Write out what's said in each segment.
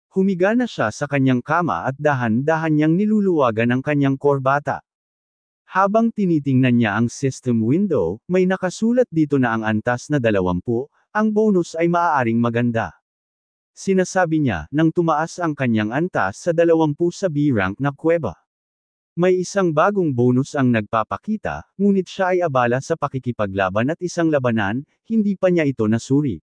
Humiga na siya sa kanyang kama at dahan-dahan niyang niluluwagan ang kanyang korbata. Habang tinitingnan niya ang system window, may nakasulat dito na ang antas na 20, ang bonus ay maaaring maganda. Sinasabi niya, nang tumaas ang kanyang antas sa 20 sa B-rank na kuweba. May isang bagong bonus ang nagpapakita, ngunit siya ay abala sa pakikipaglaban at isang labanan, hindi pa niya ito nasuri.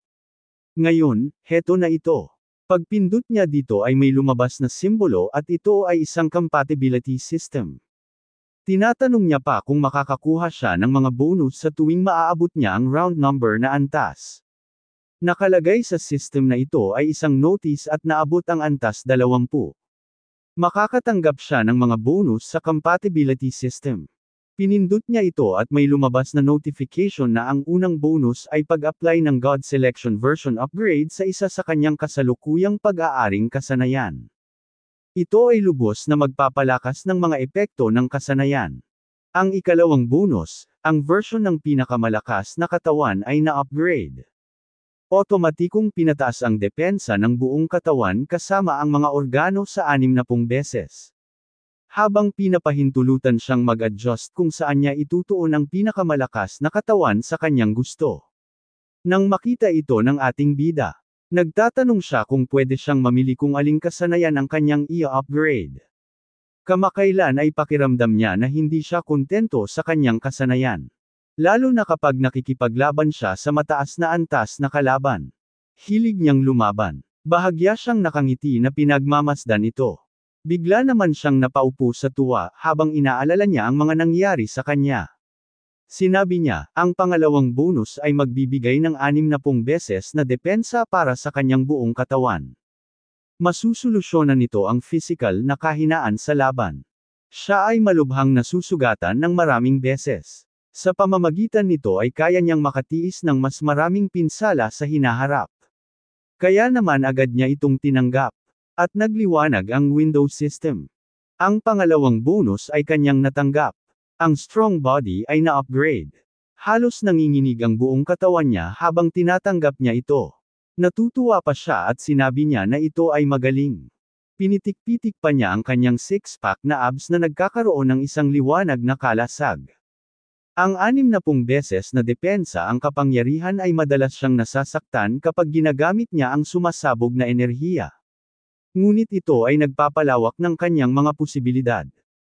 Ngayon, heto na ito. Pagpindot niya dito ay may lumabas na simbolo at ito ay isang compatibility system. Tinatanong niya pa kung makakakuha siya ng mga bonus sa tuwing maaabot niya ang round number na antas. Nakalagay sa system na ito ay isang notice at naabot ang antas 20. Makakatanggap siya ng mga bonus sa compatibility system. Pinindot niya ito at may lumabas na notification na ang unang bonus ay pag-apply ng God Selection version upgrade sa isa sa kanyang kasalukuyang pag-aaring kasanayan. Ito ay lubos na magpapalakas ng mga epekto ng kasanayan. Ang ikalawang bonus, ang version ng pinakamalakas na katawan ay na-upgrade. Otomatikong pinataas ang depensa ng buong katawan kasama ang mga organo sa 60 beses. Habang pinapahintulutan siyang mag-adjust kung saan niya itutuon ang pinakamalakas na katawan sa kanyang gusto. Nang makita ito ng ating bida, nagtatanong siya kung pwede siyang mamili kung aling kasanayan ang kanyang i-upgrade. Kamakailan ay pakiramdam niya na hindi siya kontento sa kanyang kasanayan. Lalo na kapag nakikipaglaban siya sa mataas na antas na kalaban. Hilig niyang lumaban. Bahagya siyang nakangiti na pinagmamasdan ito. Bigla naman siyang napaupo sa tuwa habang inaalala niya ang mga nangyari sa kanya. Sinabi niya, ang pangalawang bonus ay magbibigay ng 60 beses na depensa para sa kanyang buong katawan. Masusolusyonan nito ang physical na kahinaan sa laban. Siya ay malubhang nasusugatan ng maraming beses. Sa pamamagitan nito ay kaya niyang makatiis ng mas maraming pinsala sa hinaharap. Kaya naman agad niya itong tinanggap. At nagliwanag ang window system. Ang pangalawang bonus ay kanyang natanggap. Ang strong body ay na-upgrade. Halos nanginginig ang buong katawan niya habang tinatanggap niya ito. Natutuwa pa siya at sinabi niya na ito ay magaling. Pinitik-pitik pa niya ang kanyang six-pack na abs na nagkakaroon ng isang liwanag na kalasag. Ang 60 beses na depensa ang kapangyarihan ay madalas siyang nasasaktan kapag ginagamit niya ang sumasabog na enerhiya. Ngunit ito ay nagpapalawak ng kanyang mga posibilidad.